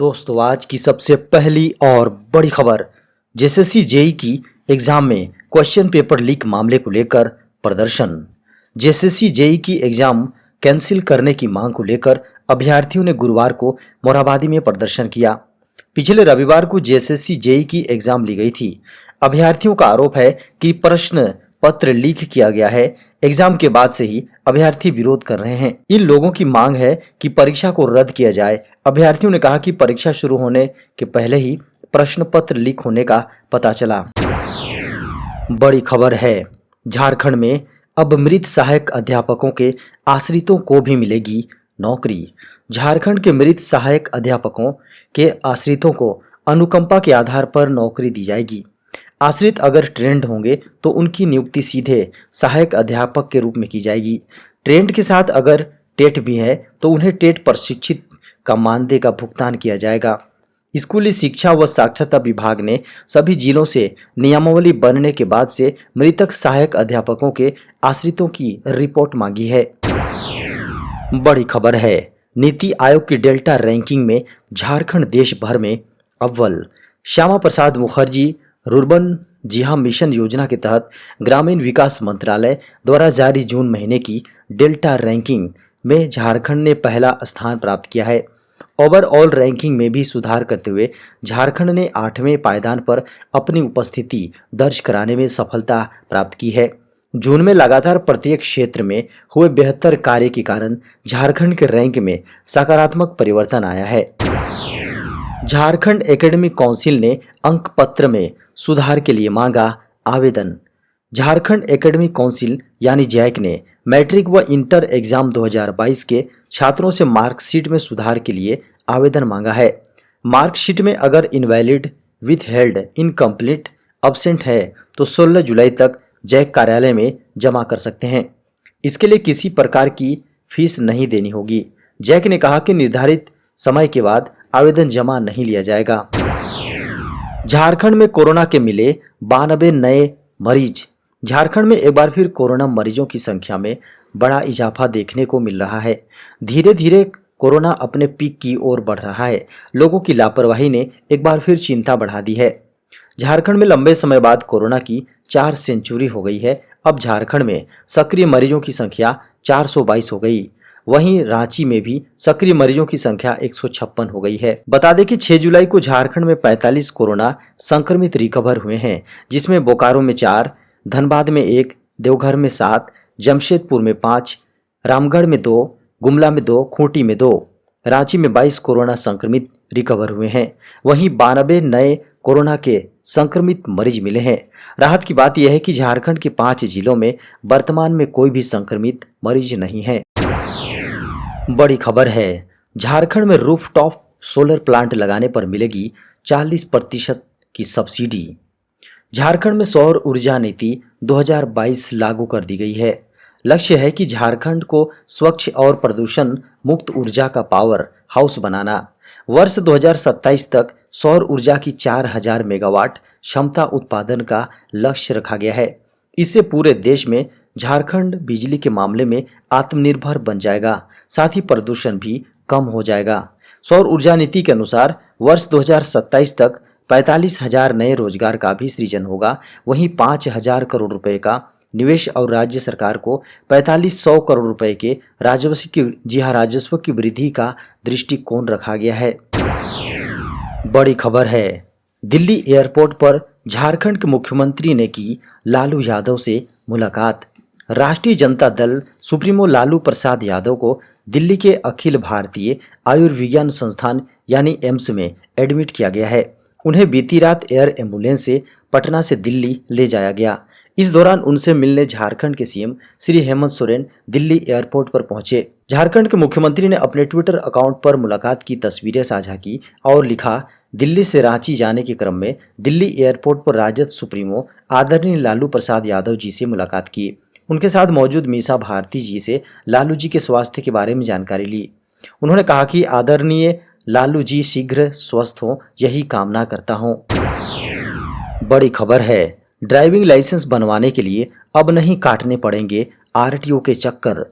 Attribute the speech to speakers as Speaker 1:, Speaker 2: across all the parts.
Speaker 1: दोस्तों आज की सबसे पहली और बड़ी खबर जेएसएससी जेई की एग्जाम में क्वेश्चन पेपर लीक मामले को लेकर प्रदर्शन। जेएसएससी जेई की एग्जाम कैंसिल करने की मांग को लेकर अभ्यर्थियों ने गुरुवार को मोरहाबादी में प्रदर्शन किया। पिछले रविवार को जेएसएससी जेई की एग्जाम ली गई थी। अभ्यर्थियों का आरोप है कि प्रश्न पत्र लीक किया गया है। एग्जाम के बाद से ही अभ्यर्थी विरोध कर रहे हैं। इन लोगों की मांग है कि परीक्षा को रद्द किया जाए। अभ्यर्थियों ने कहा कि परीक्षा शुरू होने के पहले ही प्रश्न पत्र लीक होने का पता चला। बड़ी खबर है, झारखंड में अब मृत सहायक अध्यापकों के आश्रितों को भी मिलेगी नौकरी। झारखंड के मृत सहायक अध्यापकों के आश्रितों को अनुकंपा के आधार पर नौकरी दी जाएगी। आश्रित अगर ट्रेंड होंगे तो उनकी नियुक्ति सीधे सहायक अध्यापक के रूप में की जाएगी। ट्रेंड के साथ अगर टेट भी है तो उन्हें टेट प्रशिक्षित का मानदेय का भुगतान किया जाएगा। स्कूली शिक्षा व साक्षरता विभाग ने सभी जिलों से नियमावली बनने के बाद से मृतक सहायक अध्यापकों के आश्रितों की रिपोर्ट मांगी है। बड़ी खबर है, नीति आयोग की डेल्टा रैंकिंग में झारखंड देश भर में अव्वल। श्यामा प्रसाद मुखर्जी रुर्बन जिहा मिशन योजना के तहत ग्रामीण विकास मंत्रालय द्वारा जारी जून महीने की डेल्टा रैंकिंग में झारखंड ने पहला स्थान प्राप्त किया है। ओवरऑल रैंकिंग में भी सुधार करते हुए झारखंड ने 8वें पायदान पर अपनी उपस्थिति दर्ज कराने में सफलता प्राप्त की है। जून में लगातार प्रत्येक क्षेत्र में हुए बेहतर कार्य के कारण झारखंड के रैंक में सकारात्मक परिवर्तन आया है। झारखंड एकेडमिक काउंसिल ने अंक पत्र में सुधार के लिए मांगा आवेदन। झारखंड एकेडमिक काउंसिल यानी जैक ने मैट्रिक व इंटर एग्जाम 2022 के छात्रों से मार्कशीट में सुधार के लिए आवेदन मांगा है। मार्कशीट में अगर इनवैलिड, विथहेल्ड, इनकम्प्लीट, अब्सेंट है तो 16 जुलाई तक जैक कार्यालय में जमा कर सकते हैं। इसके लिए किसी प्रकार की फीस नहीं देनी होगी। जैक ने कहा कि निर्धारित समय के बाद आवेदन जमा नहीं लिया जाएगा। झारखंड में कोरोना के मिले 92 नए मरीज। झारखंड में एक बार फिर कोरोना मरीजों की संख्या में बड़ा इजाफा देखने को मिल रहा है। धीरे धीरे कोरोना अपने पीक की ओर बढ़ रहा है। लोगों की लापरवाही ने एक बार फिर चिंता बढ़ा दी है। झारखंड में लंबे समय बाद कोरोना की 4 सेंचुरी हो गई है। अब झारखंड में सक्रिय मरीजों की संख्या 422 हो गई। वहीं रांची में भी सक्रिय मरीजों की संख्या 156 हो गई है। बता दें कि 6 जुलाई को झारखंड में 45 कोरोना संक्रमित रिकवर हुए हैं, जिसमें बोकारो में 4, धनबाद में 1, देवघर में 7, जमशेदपुर में 5, रामगढ़ में 2, गुमला में 2, खूंटी में 2, रांची में 22 कोरोना संक्रमित रिकवर हुए हैं। वहीं 92 नए कोरोना के संक्रमित मरीज मिले हैं। राहत की बात यह है कि झारखंड के 5 जिलों में वर्तमान में कोई भी संक्रमित मरीज नहीं है। बड़ी खबर है, झारखंड में रूफटॉप सोलर प्लांट लगाने पर मिलेगी 40% की सब्सिडी। झारखंड में सौर ऊर्जा नीति 2022 लागू कर दी गई है। लक्ष्य है कि झारखंड को स्वच्छ और प्रदूषण मुक्त ऊर्जा का पावर हाउस बनाना। वर्ष 2027 तक सौर ऊर्जा की 4000 मेगावाट क्षमता उत्पादन का लक्ष्य रखा गया है। इससे पूरे देश में झारखंड बिजली के मामले में आत्मनिर्भर बन जाएगा, साथ ही प्रदूषण भी कम हो जाएगा। सौर ऊर्जा नीति के अनुसार वर्ष 2027 तक 45,000 नए रोजगार का भी सृजन होगा। वहीं 5,000 करोड़ रुपए का निवेश और राज्य सरकार को 4500 करोड़ रुपए के राजस्व की वृद्धि का दृष्टिकोण रखा गया है। बड़ी खबर है, दिल्ली एयरपोर्ट पर झारखंड के मुख्यमंत्री ने की लालू यादव से मुलाकात। राष्ट्रीय जनता दल सुप्रीमो लालू प्रसाद यादव को दिल्ली के अखिल भारतीय आयुर्विज्ञान संस्थान यानी एम्स में एडमिट किया गया है। उन्हें बीती रात एयर एम्बुलेंस से पटना से दिल्ली ले जाया गया। इस दौरान उनसे मिलने झारखंड के सीएम श्री हेमंत सोरेन दिल्ली एयरपोर्ट पर पहुंचे। झारखंड के मुख्यमंत्री ने अपने ट्विटर अकाउंट पर मुलाकात की तस्वीरें साझा की और लिखा, दिल्ली से रांची जाने के क्रम में दिल्ली एयरपोर्ट पर राजद सुप्रीमो आदरणीय लालू प्रसाद यादव जी से मुलाकात की। उनके साथ मौजूद मीसा भारती जी से लालू जी के स्वास्थ्य के बारे में जानकारी ली। उन्होंने कहा कि आदरणीय लालू जी शीघ्र स्वस्थ हों, यही कामना करता हूं। बड़ी खबर है, ड्राइविंग लाइसेंस बनवाने के लिए अब नहीं काटने पड़ेंगे आरटीओ के चक्कर।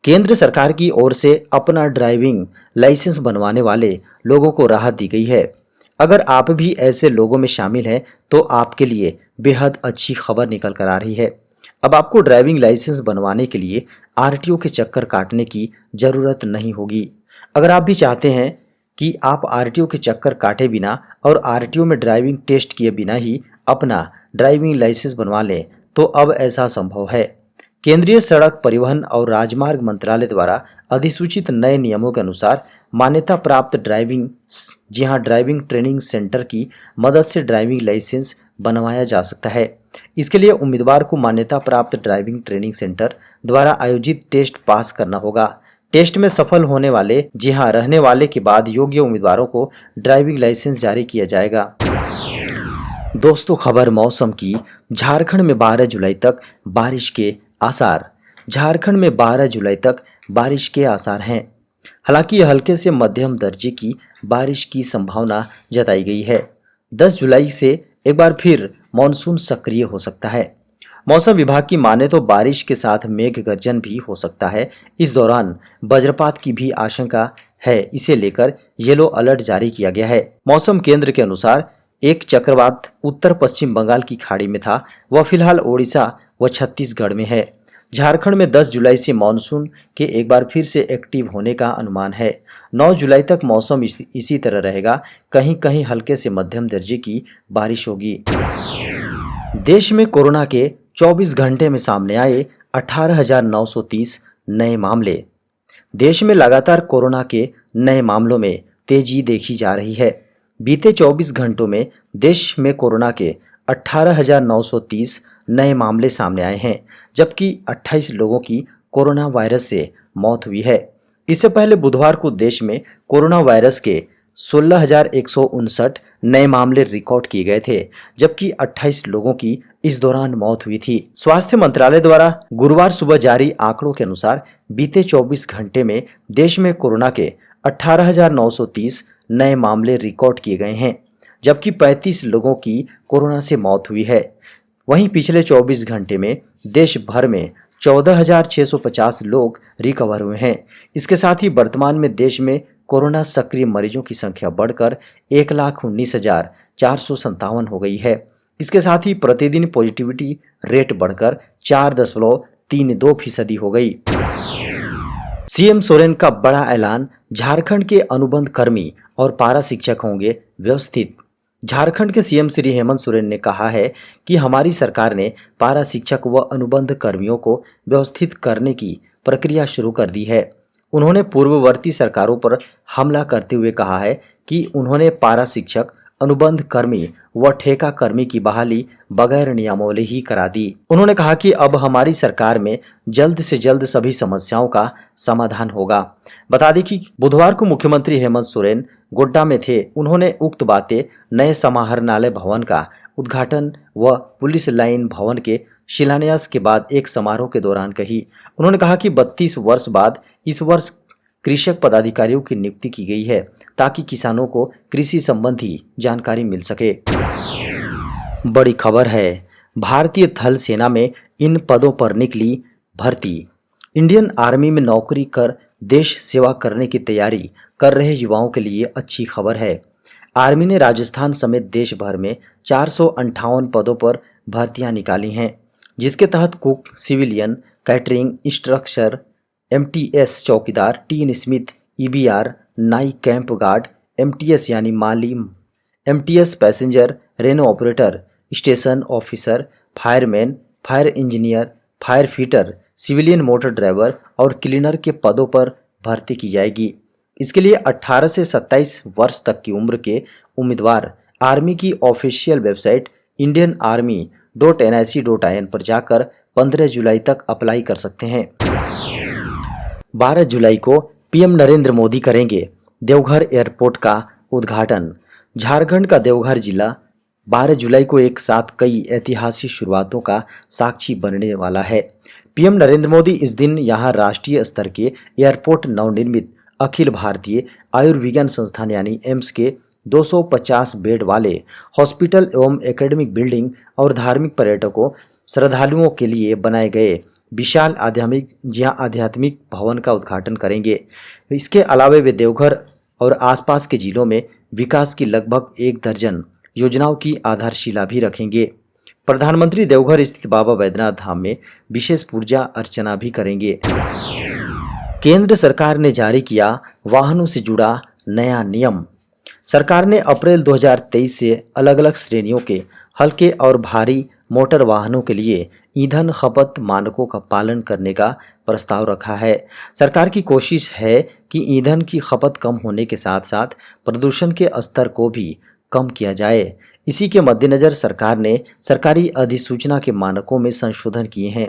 Speaker 1: केंद्र सरकार की ओर से अपना ड्राइविंग लाइसेंस बनवाने वाले लोगों को राहत दी गई है। अगर आप भी ऐसे लोगों में शामिल हैं तो आपके लिए बेहद अच्छी खबर निकल कर आ रही है। अब आपको ड्राइविंग लाइसेंस बनवाने के लिए आरटीओ के चक्कर काटने की जरूरत नहीं होगी। अगर आप भी चाहते हैं कि आप आरटीओ के चक्कर काटे बिना और आरटीओ में ड्राइविंग टेस्ट किए बिना ही अपना ड्राइविंग लाइसेंस बनवा लें तो अब ऐसा संभव है। केंद्रीय सड़क परिवहन और राजमार्ग मंत्रालय द्वारा अधिसूचित नए नियमों के अनुसार मान्यता प्राप्त ड्राइविंग ट्रेनिंग सेंटर की मदद से ड्राइविंग लाइसेंस बनवाया जा सकता है। इसके लिए उम्मीदवार को मान्यता प्राप्त ड्राइविंग ट्रेनिंग सेंटर द्वारा आयोजित टेस्ट पास करना होगा। टेस्ट में सफल होने वाले रहने वाले के बाद योग्य उम्मीदवारों को ड्राइविंग लाइसेंस जारी किया जाएगा। दोस्तों, खबर मौसम की। झारखंड में 12 जुलाई तक बारिश के आसार। झारखंड में 12 जुलाई तक बारिश के आसार हैं। हालांकि हल्के से मध्यम दर्जे की बारिश की संभावना जताई गई है। 10 जुलाई से एक बार फिर मॉनसून सक्रिय हो सकता है। मौसम विभाग की माने तो बारिश के साथ मेघ गर्जन भी हो सकता है। इस दौरान वज्रपात की भी आशंका है। इसे लेकर येलो अलर्ट जारी किया गया है। मौसम केंद्र के अनुसार एक चक्रवात उत्तर पश्चिम बंगाल की खाड़ी में था। वह फिलहाल ओडिशा व छत्तीसगढ़ में है। झारखंड में 10 जुलाई से मानसून के एक बार फिर से एक्टिव होने का अनुमान है। 9 जुलाई तक मौसम इसी तरह रहेगा। कहीं कहीं हल्के से मध्यम दर्जे की बारिश होगी। देश में कोरोना के 24 घंटे में सामने आए 18,930 नए मामले। देश में लगातार कोरोना के नए मामलों में तेजी देखी जा रही है। बीते 24 घंटों में देश में कोरोना के 18,930 नए मामले सामने आए हैं, जबकि 28 लोगों की कोरोना वायरस से मौत हुई है। इससे पहले बुधवार को देश में कोरोना वायरस के 16,159 नए मामले रिकॉर्ड किए गए थे, जबकि 28 लोगों की इस दौरान मौत हुई थी। स्वास्थ्य मंत्रालय द्वारा गुरुवार सुबह जारी आंकड़ों के अनुसार बीते 24 घंटे में देश में कोरोना के 18,930 नए मामले रिकॉर्ड किए गए हैं, जबकि 35 लोगों की कोरोना से मौत हुई है। वहीं पिछले 24 घंटे में देश भर में 14,650 लोग रिकवर हुए हैं। इसके साथ ही वर्तमान में देश में कोरोना सक्रिय मरीजों की संख्या बढ़कर 1,19,457 हो गई है। इसके साथ ही प्रतिदिन पॉजिटिविटी रेट बढ़कर 4.32% हो गई। सीएम सोरेन का बड़ा ऐलान। झारखंड के अनुबंध कर्मी और पारा शिक्षक होंगे व्यवस्थित। झारखंड के सीएम श्री हेमंत सोरेन ने कहा है कि हमारी सरकार ने पारा शिक्षक व अनुबंध कर्मियों को व्यवस्थित करने की प्रक्रिया शुरू कर दी है। उन्होंने पूर्ववर्ती सरकारों पर हमला करते हुए कहा है कि उन्होंने पारा शिक्षक, अनुबंध कर्मी व ठेका कर्मी की बहाली बगैर नियमावली ही करा दी। उन्होंने कहा कि अब हमारी सरकार में जल्द से जल्द सभी समस्याओं का समाधान होगा। बता दें कि बुधवार को मुख्यमंत्री हेमंत सोरेन गोड्डा में थे। उन्होंने उक्त बातें नए समाहरणालय भवन का उद्घाटन व पुलिस लाइन भवन के शिलान्यास के बाद एक समारोह के दौरान कही। उन्होंने कहा कि 32 वर्ष बाद इस वर्ष कृषक पदाधिकारियों की नियुक्ति की गई है, ताकि किसानों को कृषि संबंधी जानकारी मिल सके। बड़ी खबर है, भारतीय थल सेना में इन पदों पर निकली भर्ती। इंडियन आर्मी में नौकरी कर देश सेवा करने की तैयारी कर रहे युवाओं के लिए अच्छी खबर है। आर्मी ने राजस्थान समेत देश भर में 458 पदों पर भर्तियां निकाली हैं, जिसके तहत cook, civilian, catering, instructor, MTS चौकीदार, टीन स्मिथ, ईबीआर, नाई कैंप गार्ड, एमटीएस यानी माली, एमटीएस पैसेंजर, रेनो operator, station officer, fireman, fire engineer, fire fitter, civilian motor driver और क्लीनर के पदों पर भर्ती की जाएगी। इसके लिए 18 से 27 वर्ष तक की उम्र के उम्मीदवार आर्मी की ऑफिशियल वेबसाइट indianarmy.nic.in पर जाकर 15 जुलाई तक अप्लाई कर सकते हैं। 12 जुलाई को पीएम नरेंद्र मोदी करेंगे देवघर एयरपोर्ट का उद्घाटन। झारखंड का देवघर जिला 12 जुलाई को एक साथ कई ऐतिहासिक शुरुआतों का साक्षी बनने वाला है। पीएम नरेंद्र मोदी इस दिन यहां राष्ट्रीय स्तर के एयरपोर्ट, नवनिर्मित अखिल भारतीय आयुर्विज्ञान संस्थान यानी एम्स के 250 बेड वाले हॉस्पिटल एवं एकेडमिक बिल्डिंग और धार्मिक पर्यटकों, श्रद्धालुओं के लिए बनाए गए विशाल आध्यात्मिक भवन का उद्घाटन करेंगे। इसके अलावा वे देवघर और आसपास के जिलों में विकास की लगभग 1 दर्जन योजनाओं की आधारशिला भी रखेंगे। प्रधानमंत्री देवघर स्थित बाबा बैद्यनाथ धाम में विशेष पूजा अर्चना भी करेंगे। केंद्र सरकार ने जारी किया वाहनों से जुड़ा नया नियम। सरकार ने अप्रैल 2023 से अलग अलग श्रेणियों के हल्के और भारी मोटर वाहनों के लिए ईंधन खपत मानकों का पालन करने का प्रस्ताव रखा है। सरकार की कोशिश है कि ईंधन की खपत कम होने के साथ साथ प्रदूषण के स्तर को भी कम किया जाए। इसी के मद्देनज़र सरकार ने सरकारी अधिसूचना के मानकों में संशोधन किए हैं।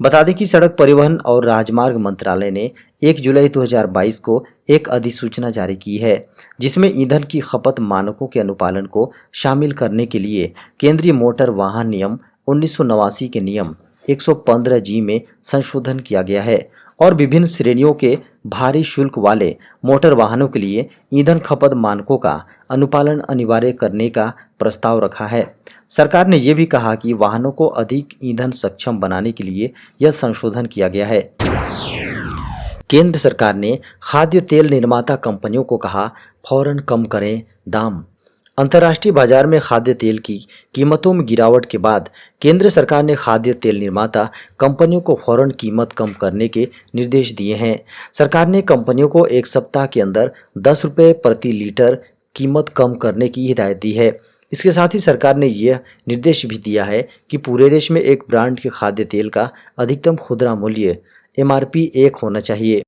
Speaker 1: बता दें कि सड़क परिवहन और राजमार्ग मंत्रालय ने 1 जुलाई 2022 को एक अधिसूचना जारी की है, जिसमें ईंधन की खपत मानकों के अनुपालन को शामिल करने के लिए केंद्रीय मोटर वाहन नियम 1989 के नियम 115G में संशोधन किया गया है और विभिन्न श्रेणियों के भारी शुल्क वाले मोटर वाहनों के लिए ईंधन खपत मानकों का अनुपालन अनिवार्य करने का प्रस्ताव रखा है। सरकार ने यह भी कहा कि वाहनों को अधिक ईंधन सक्षम बनाने के लिए यह संशोधन किया गया है। केंद्र सरकार ने खाद्य तेल निर्माता कंपनियों को कहा, फौरन कम करें दाम। अंतर्राष्ट्रीय बाजार में खाद्य तेल की कीमतों में गिरावट के बाद केंद्र सरकार ने खाद्य तेल निर्माता कंपनियों को फौरन कीमत कम करने के निर्देश दिए हैं। सरकार ने कंपनियों को 1 सप्ताह के अंदर 10 रुपये प्रति लीटर कीमत कम करने की हिदायत दी है। इसके साथ ही सरकार ने यह निर्देश भी दिया है कि पूरे देश में एक ब्रांड के खाद्य तेल का अधिकतम खुदरा मूल्य MRP 1 होना चाहिए।